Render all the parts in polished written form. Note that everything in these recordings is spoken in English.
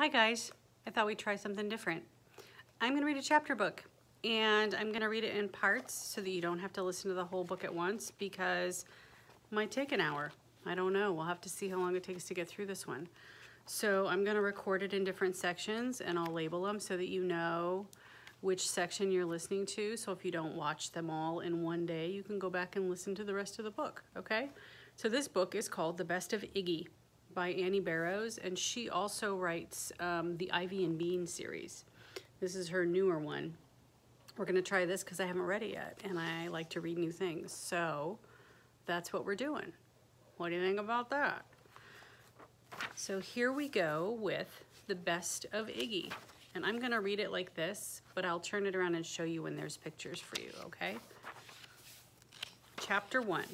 Hi guys, I thought we'd try something different. I'm gonna read a chapter book and I'm gonna read it in parts so that you don't have to listen to the whole book at once because it might take an hour. I don't know, we'll have to see how long it takes to get through this one. So I'm gonna record it in different sections and I'll label them so that you know which section you're listening to. So if you don't watch them all in one day, you can go back and listen to the rest of the book, okay? So this book is called The Best of Iggy by Annie Barrows, and she also writes the Ivy and Bean series. This is her newer one. We're gonna try this because I haven't read it yet, and I like to read new things. So that's what we're doing. What do you think about that? So here we go with The Best of Iggy. And I'm gonna read it like this, but I'll turn it around and show you when there's pictures for you, okay? Chapter 1.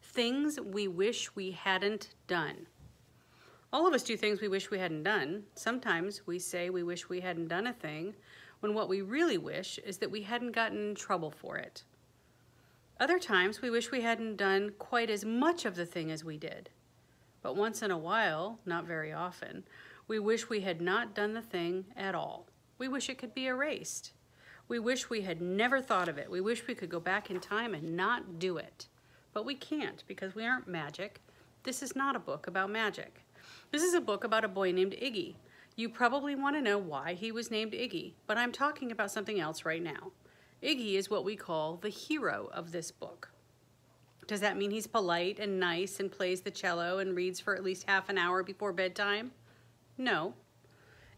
Things we wish we hadn't done. All of us do things we wish we hadn't done. Sometimes we say we wish we hadn't done a thing when what we really wish is that we hadn't gotten in trouble for it. Other times we wish we hadn't done quite as much of the thing as we did. But once in a while, not very often, we wish we had not done the thing at all. We wish it could be erased. We wish we had never thought of it. We wish we could go back in time and not do it. But we can't because we aren't magic. This is not a book about magic. This is a book about a boy named Iggy. You probably want to know why he was named Iggy, but I'm talking about something else right now. Iggy is what we call the hero of this book. Does that mean he's polite and nice and plays the cello and reads for at least half an hour before bedtime? No.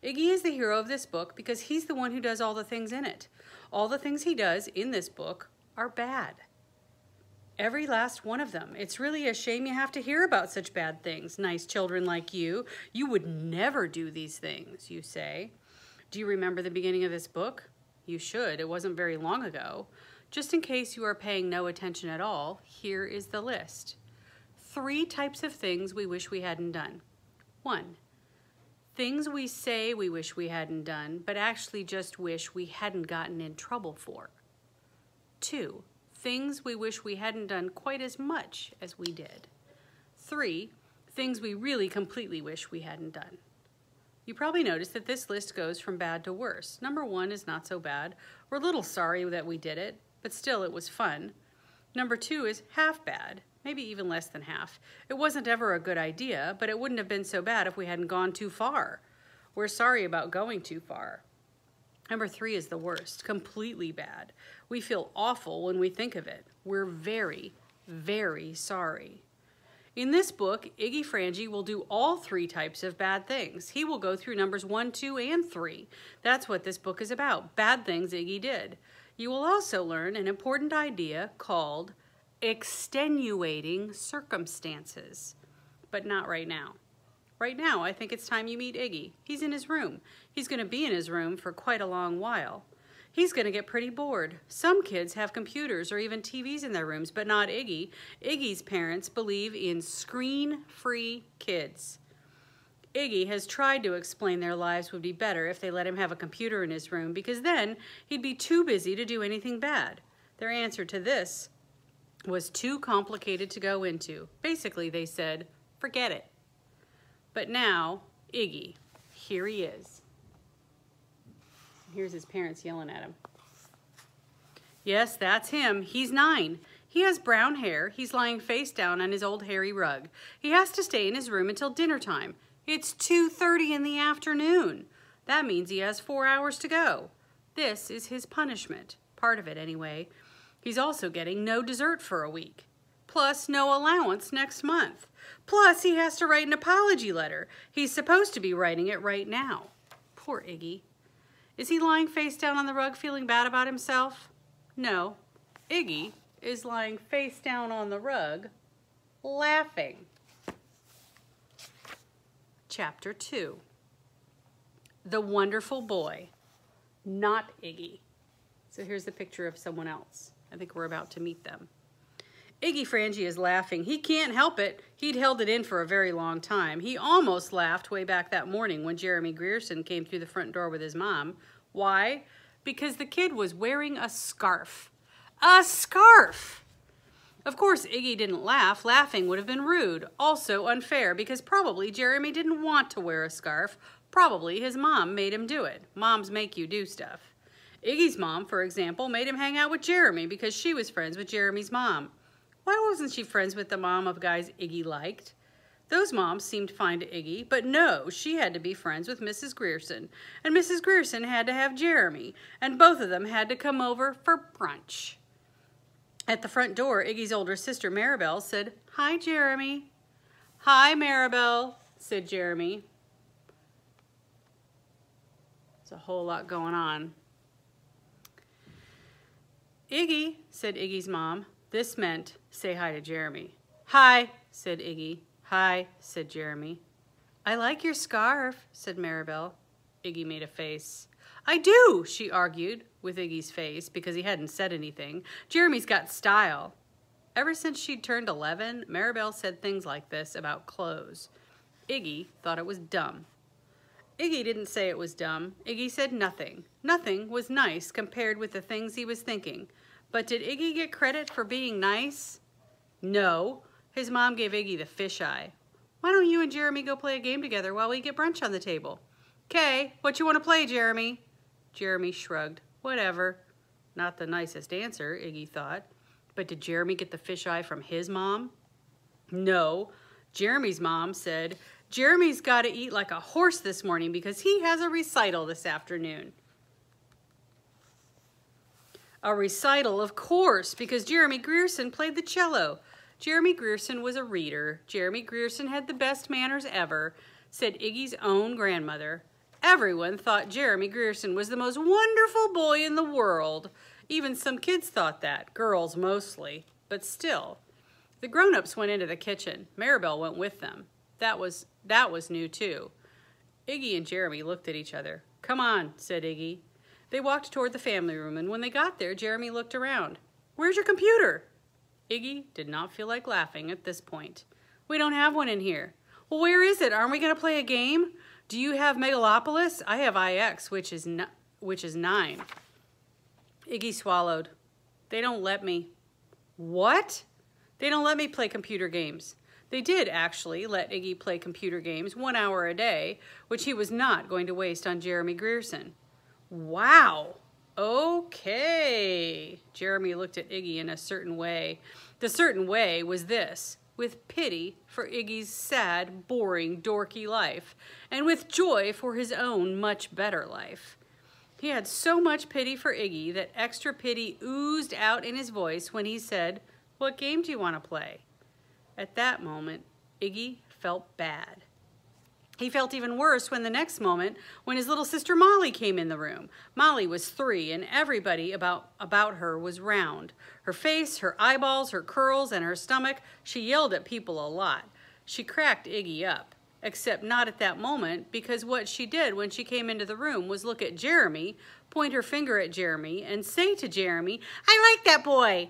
Iggy is the hero of this book because he's the one who does all the things in it. All the things he does in this book are bad. Every last one of them. It's really a shame you have to hear about such bad things. Nice children like you. You would never do these things, you say. Do you remember the beginning of this book? You should. It wasn't very long ago. Just in case you are paying no attention at all, here is the list. 3 types of things we wish we hadn't done. 1. Things we say we wish we hadn't done, but actually just wish we hadn't gotten in trouble for. 2. Things we wish we hadn't done quite as much as we did. 3, things we really completely wish we hadn't done. You probably noticed that this list goes from bad to worse. Number 1 is not so bad. We're a little sorry that we did it, but still it was fun. Number 2 is half bad, maybe even less than half. It wasn't ever a good idea, but it wouldn't have been so bad if we hadn't gone too far. We're sorry about going too far. Number 3 is the worst, completely bad. We feel awful when we think of it. We're very, very sorry. In this book, Iggy Frangie will do all 3 types of bad things. He will go through numbers 1, 2, and 3. That's what this book is about, bad things Iggy did. You will also learn an important idea called extenuating circumstances, but not right now. Right now, I think it's time you meet Iggy. He's in his room. He's going to be in his room for quite a long while. He's going to get pretty bored. Some kids have computers or even TVs in their rooms, but not Iggy. Iggy's parents believe in screen-free kids. Iggy has tried to explain their lives would be better if they let him have a computer in his room because then he'd be too busy to do anything bad. Their answer to this was too complicated to go into. Basically, they said, forget it. But now, Iggy, here he is. Here's his parents yelling at him. Yes, that's him. He's 9. He has brown hair. He's lying face down on his old hairy rug. He has to stay in his room until dinner time. It's 2:30 in the afternoon. That means he has 4 hours to go. This is his punishment. Part of it, anyway. He's also getting no dessert for a week. Plus no allowance next month. Plus he has to write an apology letter. He's supposed to be writing it right now. Poor Iggy. Is he lying face down on the rug feeling bad about himself? No. Iggy is lying face down on the rug laughing. Chapter 2. The Wonderful Boy. Not Iggy. So here's the picture of someone else. I think we're about to meet them. Iggy Frangie is laughing. He can't help it. He'd held it in for a very long time. He almost laughed way back that morning when Jeremy Grierson came through the front door with his mom. Why? Because the kid was wearing a scarf. A scarf! Of course, Iggy didn't laugh. Laughing would have been rude, also unfair, because probably Jeremy didn't want to wear a scarf. Probably his mom made him do it. Moms make you do stuff. Iggy's mom, for example, made him hang out with Jeremy because she was friends with Jeremy's mom. Why wasn't she friends with the mom of guys Iggy liked? Those moms seemed fine to Iggy, but no, she had to be friends with Mrs. Grierson, and Mrs. Grierson had to have Jeremy, and both of them had to come over for brunch. At the front door, Iggy's older sister, Maribel, said, "Hi, Jeremy." "Hi, Maribel," said Jeremy. There's a whole lot going on. "Iggy," said Iggy's mom. This meant, say hi to Jeremy. "Hi," said Iggy. "Hi," said Jeremy. "I like your scarf," said Maribel. Iggy made a face. "I do," she argued, with Iggy's face, because he hadn't said anything. "Jeremy's got style." Ever since she'd turned 11, Maribel said things like this about clothes. Iggy thought it was dumb. Iggy didn't say it was dumb. Iggy said nothing. Nothing was nice compared with the things he was thinking. But did Iggy get credit for being nice? No. His mom gave Iggy the fisheye. "Why don't you and Jeremy go play a game together while we get brunch on the table?" "'Kay, what you want to play, Jeremy?" Jeremy shrugged. "Whatever." Not the nicest answer, Iggy thought. But did Jeremy get the fisheye from his mom? No. Jeremy's mom said, "Jeremy's got to eat like a horse this morning because he has a recital this afternoon." A recital, of course, because Jeremy Grierson played the cello. Jeremy Grierson was a reader. Jeremy Grierson had the best manners ever, said Iggy's own grandmother. Everyone thought Jeremy Grierson was the most wonderful boy in the world. Even some kids thought that, girls mostly, but still. The grown-ups went into the kitchen. Maribel went with them. That was new too. Iggy and Jeremy looked at each other. "Come on," said Iggy. They walked toward the family room, and when they got there, Jeremy looked around. "Where's your computer?" Iggy did not feel like laughing at this point. "We don't have one in here." "Well, where is it? Aren't we going to play a game? Do you have Megalopolis? I have IX, which is 9. Iggy swallowed. "They don't let me." "What?" "They don't let me play computer games." They did actually let Iggy play computer games 1 hour a day, which he was not going to waste on Jeremy Grierson. Wow. Okay. Jeremy looked at Iggy in a certain way. The certain way was this: with pity for Iggy's sad, boring, dorky life, and with joy for his own much better life. He had so much pity for Iggy that extra pity oozed out in his voice when he said, "What game do you want to play?" At that moment, Iggy felt bad. He felt even worse when the next moment, when his little sister Molly came in the room. Molly was 3, and everybody about her was round. Her face, her eyeballs, her curls, and her stomach. She yelled at people a lot. She cracked Iggy up, except not at that moment, because what she did when she came into the room was look at Jeremy, point her finger at Jeremy, and say to Jeremy, "I like that boy."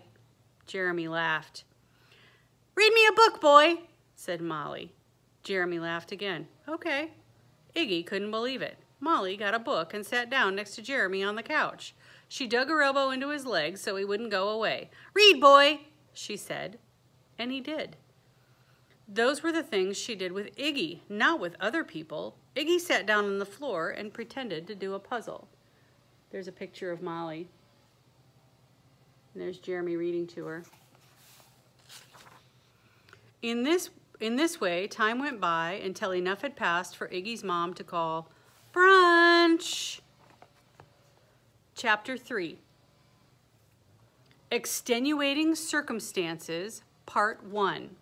Jeremy laughed. "Read me a book, boy," said Molly. Jeremy laughed again. "Okay." Iggy couldn't believe it. Molly got a book and sat down next to Jeremy on the couch. She dug her elbow into his leg so he wouldn't go away. "Read, boy," she said. And he did. Those were the things she did with Iggy, not with other people. Iggy sat down on the floor and pretended to do a puzzle. There's a picture of Molly. And there's Jeremy reading to her. In this way, time went by until enough had passed for Iggy's mom to call brunch. Chapter 3. Extenuating Circumstances, Part 1.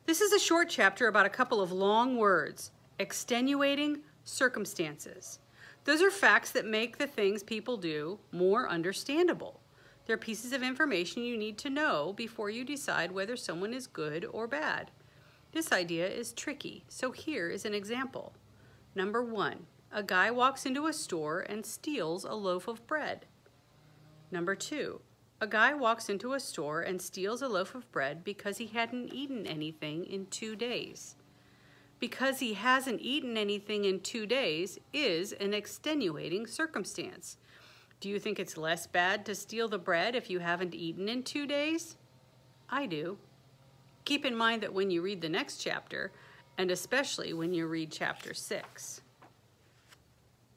This is a short chapter about a couple of long words. Extenuating circumstances. Those are facts that make the things people do more understandable. They're pieces of information you need to know before you decide whether someone is good or bad. This idea is tricky, so here is an example. Number 1, a guy walks into a store and steals a loaf of bread. Number 2, a guy walks into a store and steals a loaf of bread because he hadn't eaten anything in 2 days. Because he hasn't eaten anything in 2 days is an extenuating circumstance. Do you think it's less bad to steal the bread if you haven't eaten in 2 days? I do. Keep in mind that when you read the next chapter, and especially when you read chapter 6,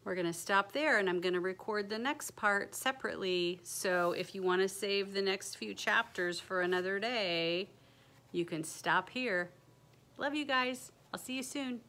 we're going to stop there, and I'm going to record the next part separately. So if you want to save the next few chapters for another day, you can stop here. Love you guys. I'll see you soon.